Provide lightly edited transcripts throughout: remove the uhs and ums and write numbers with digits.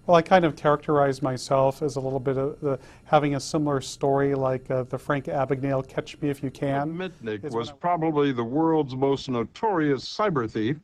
Well, I kind of characterize myself as a little bit of having a similar story like the Frank Abagnale Catch Me If You Can. Mitnick was probably the world's most notorious cyber thief.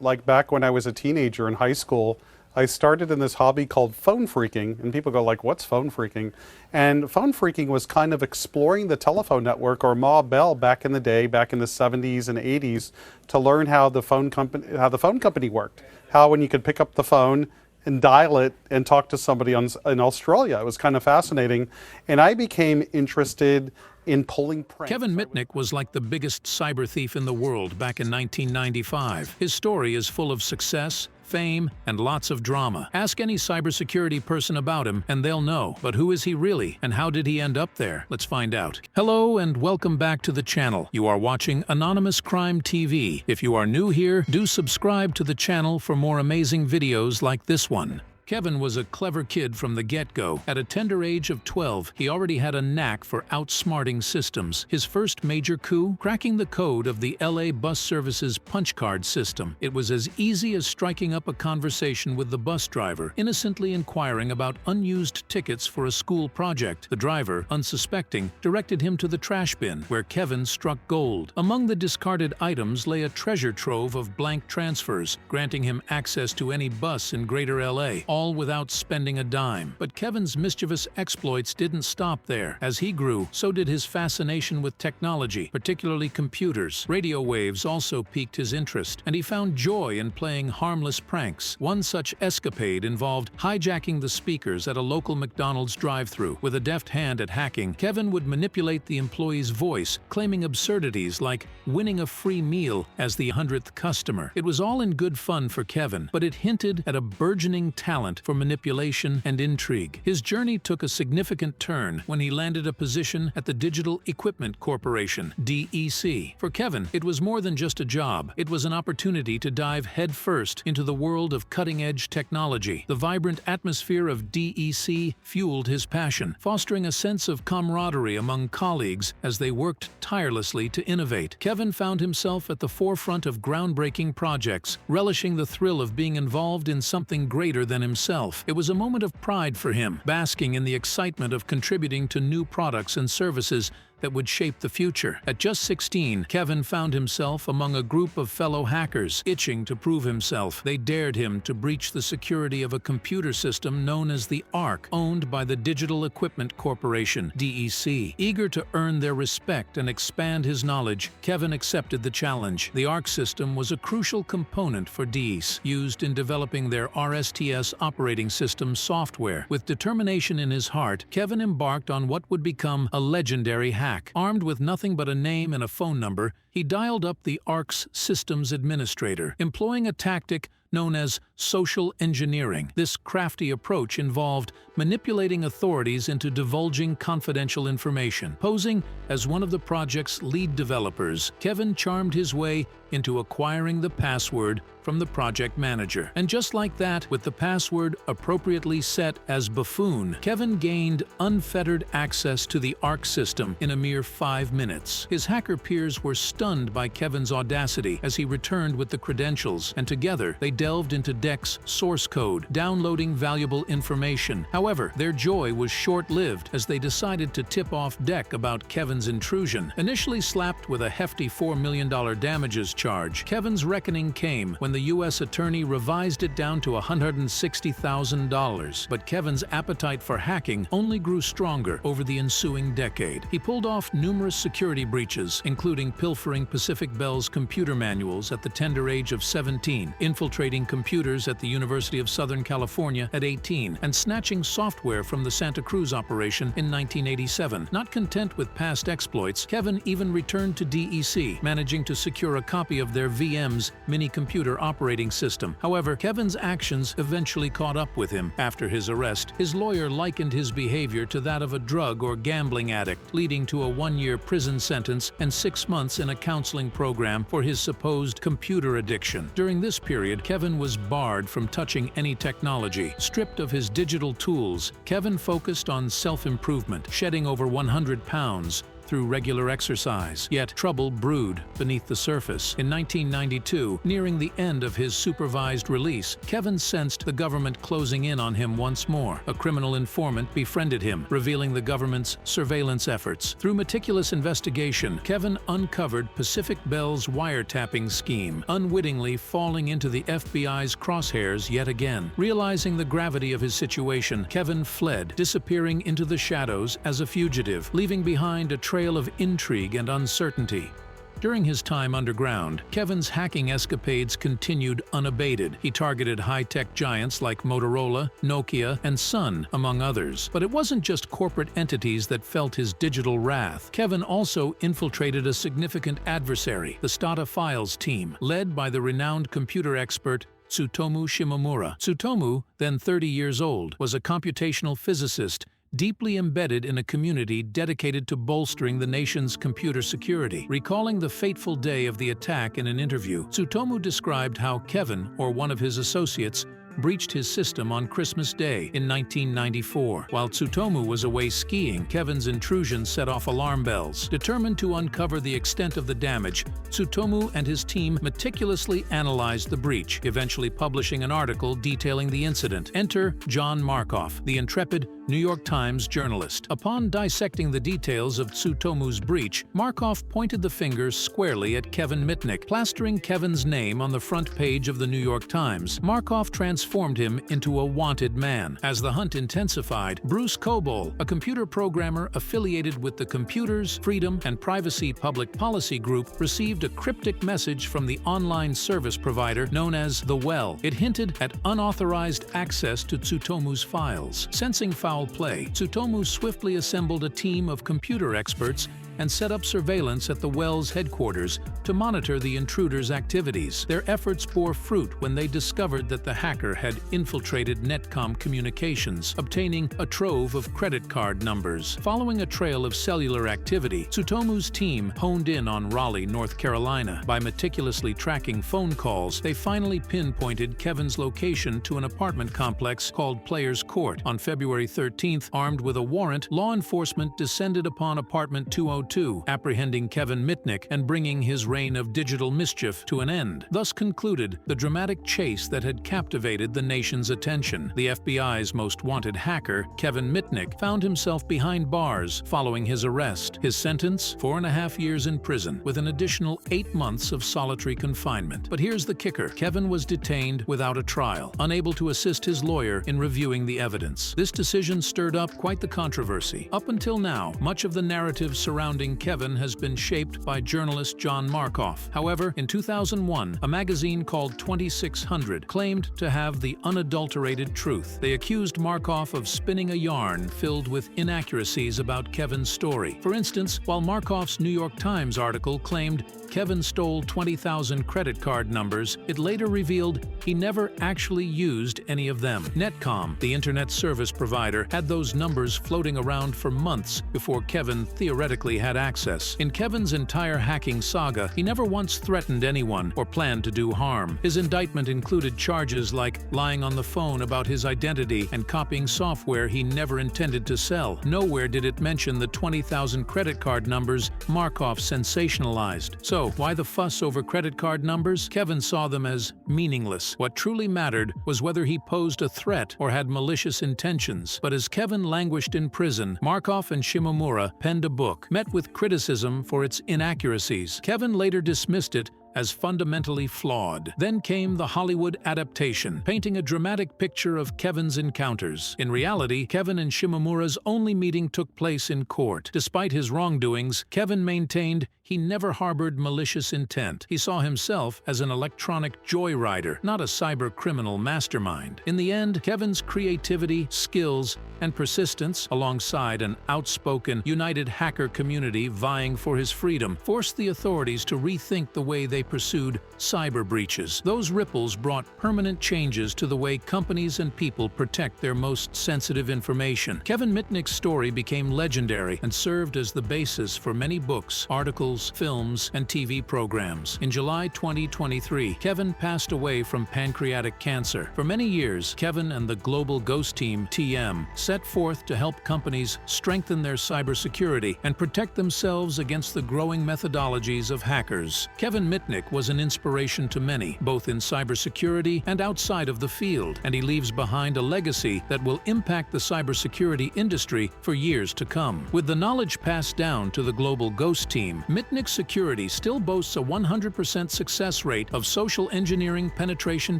Like back when I was a teenager in high school, I started in this hobby called phone phreaking, and people go like, what's phone phreaking? And phone phreaking was kind of exploring the telephone network, or Ma Bell back in the day, back in the 70s and 80s, to learn how the phone company worked. How when you could pick up the phone and dial it and talk to somebody in Australia. It was kind of fascinating. And I became interested in pulling pranks. Kevin Mitnick was like the biggest cyber thief in the world back in 1995. His story is full of success, fame, and lots of drama. Ask any cybersecurity person about him and they'll know. But who is he really, and how did he end up there? Let's find out. Hello and welcome back to the channel. You are watching Anonymous Crime TV. If you are new here, do subscribe to the channel for more amazing videos like this one. Kevin was a clever kid from the get-go. At a tender age of 12, he already had a knack for outsmarting systems. His first major coup? Cracking the code of the LA bus service's punch card system. It was as easy as striking up a conversation with the bus driver, innocently inquiring about unused tickets for a school project. The driver, unsuspecting, directed him to the trash bin, where Kevin struck gold. Among the discarded items lay a treasure trove of blank transfers, granting him access to any bus in Greater LA. All without spending a dime. But Kevin's mischievous exploits didn't stop there. As he grew, so did his fascination with technology, particularly computers. Radio waves also piqued his interest, and he found joy in playing harmless pranks. One such escapade involved hijacking the speakers at a local McDonald's drive-thru. With a deft hand at hacking, Kevin would manipulate the employee's voice, claiming absurdities like winning a free meal as the 100th customer. It was all in good fun for Kevin, but it hinted at a burgeoning talent for manipulation and intrigue. His journey took a significant turn when he landed a position at the Digital Equipment Corporation, DEC. For Kevin, it was more than just a job. It was an opportunity to dive headfirst into the world of cutting-edge technology. The vibrant atmosphere of DEC fueled his passion, fostering a sense of camaraderie among colleagues as they worked tirelessly to innovate. Kevin found himself at the forefront of groundbreaking projects, relishing the thrill of being involved in something greater than himself. It was a moment of pride for him, basking in the excitement of contributing to new products and services that would shape the future. At just 16, Kevin found himself among a group of fellow hackers, itching to prove himself. They dared him to breach the security of a computer system known as the ARC, owned by the Digital Equipment Corporation, DEC. Eager to earn their respect and expand his knowledge, Kevin accepted the challenge. The ARC system was a crucial component for DEC, used in developing their RSTS operating system software. With determination in his heart, Kevin embarked on what would become a legendary hack. Armed with nothing but a name and a phone number, he dialed up the ARC's systems administrator, employing a tactic known as social engineering. This crafty approach involved manipulating authorities into divulging confidential information. Posing as one of the project's lead developers, Kevin charmed his way into acquiring the password from the project manager. And just like that, with the password appropriately set as Buffoon, Kevin gained unfettered access to the ARC system in a mere 5 minutes. His hacker peers were stunned by Kevin's audacity as he returned with the credentials, and together they delved into DEC's source code, downloading valuable information. However, their joy was short-lived as they decided to tip off DEC about Kevin's intrusion. Initially slapped with a hefty $4 million damages charge, Kevin's reckoning came when the U.S. attorney revised it down to $160,000. But Kevin's appetite for hacking only grew stronger over the ensuing decade. He pulled off numerous security breaches, including pilfering Pacific Bell's computer manuals at the tender age of 17, infiltrating computers at the University of Southern California at 18, and snatching software from the Santa Cruz operation in 1987. Not content with past exploits, Kevin even returned to DEC, managing to secure a copy of their VM's mini-computer operating system. However, Kevin's actions eventually caught up with him. After his arrest, his lawyer likened his behavior to that of a drug or gambling addict, leading to a 1-year prison sentence and 6 months in a counseling program for his supposed computer addiction. During this period, Kevin was barred from touching any technology. Stripped of his digital tools, Kevin focused on self-improvement, shedding over 100 pounds, through regular exercise. Yet trouble brewed beneath the surface. In 1992, nearing the end of his supervised release, Kevin sensed the government closing in on him once more. A criminal informant befriended him, revealing the government's surveillance efforts. Through meticulous investigation, Kevin uncovered Pacific Bell's wiretapping scheme, unwittingly falling into the FBI's crosshairs yet again. Realizing the gravity of his situation, Kevin fled, disappearing into the shadows as a fugitive, leaving behind a trail of intrigue and uncertainty. During his time underground, Kevin's hacking escapades continued unabated. He targeted high-tech giants like Motorola, Nokia, and Sun, among others. But it wasn't just corporate entities that felt his digital wrath. Kevin also infiltrated a significant adversary, the Stata Files team, led by the renowned computer expert Tsutomu Shimomura. Tsutomu, then 30 years old, was a computational physicist deeply embedded in a community dedicated to bolstering the nation's computer security. Recalling the fateful day of the attack in an interview, Tsutomu described how Kevin, or one of his associates, breached his system on Christmas Day in 1994. While Tsutomu was away skiing, Kevin's intrusion set off alarm bells. Determined to uncover the extent of the damage, Tsutomu and his team meticulously analyzed the breach, eventually publishing an article detailing the incident. Enter John Markoff, the intrepid New York Times journalist. Upon dissecting the details of Tsutomu's breach, Markoff pointed the finger squarely at Kevin Mitnick. Plastering Kevin's name on the front page of the New York Times, Markoff transformed him into a wanted man. As the hunt intensified, Bruce Coble, a computer programmer affiliated with the Computers, Freedom, and Privacy Public Policy Group, received a cryptic message from the online service provider known as The Well. It hinted at unauthorized access to Tsutomu's files. Sensing foul play, Tsutomu swiftly assembled a team of computer experts and set up surveillance at the Well's headquarters to monitor the intruder's activities. Their efforts bore fruit when they discovered that the hacker had infiltrated Netcom communications, obtaining a trove of credit card numbers. Following a trail of cellular activity, Tsutomu's team honed in on Raleigh, North Carolina. By meticulously tracking phone calls, they finally pinpointed Kevin's location to an apartment complex called Players Court. On February 13th, armed with a warrant, law enforcement descended upon apartment 202, apprehending Kevin Mitnick and bringing his reign of digital mischief to an end. Thus concluded the dramatic chase that had captivated the nation's attention. The FBI's most wanted hacker, Kevin Mitnick, found himself behind bars following his arrest. His sentence, 4.5 years in prison, with an additional 8 months of solitary confinement. But here's the kicker. Kevin was detained without a trial, unable to assist his lawyer in reviewing the evidence. This decision stirred up quite the controversy. Up until now, much of the narrative surrounding Kevin has been shaped by journalist John Markoff. However, in 2001, a magazine called 2600 claimed to have the unadulterated truth. They accused Markoff of spinning a yarn filled with inaccuracies about Kevin's story. For instance, while Markoff's New York Times article claimed Kevin stole 20,000 credit card numbers, it later revealed he never actually used any of them. Netcom, the internet service provider, had those numbers floating around for months before Kevin theoretically had access. In Kevin's entire hacking saga, he never once threatened anyone or planned to do harm. His indictment included charges like lying on the phone about his identity and copying software he never intended to sell. Nowhere did it mention the 20,000 credit card numbers Markoff sensationalized. So, why the fuss over credit card numbers? Kevin saw them as meaningless. What truly mattered was whether he posed a threat or had malicious intentions. But as Kevin languished in prison, Markoff and Shimomura penned a book, met with criticism for its inaccuracies. Kevin later dismissed it as fundamentally flawed. Then came the Hollywood adaptation, painting a dramatic picture of Kevin's encounters. In reality, Kevin and Shimomura's only meeting took place in court. Despite his wrongdoings, Kevin maintained he never harbored malicious intent. He saw himself as an electronic joyrider, not a cybercriminal mastermind. In the end, Kevin's creativity, skills, and persistence, alongside an outspoken, united hacker community vying for his freedom, forced the authorities to rethink the way they pursued cyber breaches. Those ripples brought permanent changes to the way companies and people protect their most sensitive information. Kevin Mitnick's story became legendary and served as the basis for many books, articles, films, and TV programs. In July 2023, Kevin passed away from pancreatic cancer. For many years, Kevin and the global ghost team, TM, set forth to help companies strengthen their cybersecurity and protect themselves against the growing methodologies of hackers. Kevin Mitnick was an inspiration to many, both in cybersecurity and outside of the field, and he leaves behind a legacy that will impact the cybersecurity industry for years to come. With the knowledge passed down to the global ghost team, Mitnick Security still boasts a 100% success rate of social engineering penetration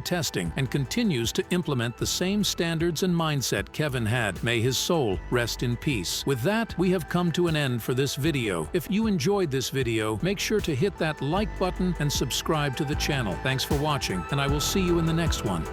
testing and continues to implement the same standards and mindset Kevin had. May his soul rest in peace. With that, we have come to an end for this video. If you enjoyed this video, make sure to hit that like button and subscribe to the channel. Thanks for watching, and I will see you in the next one.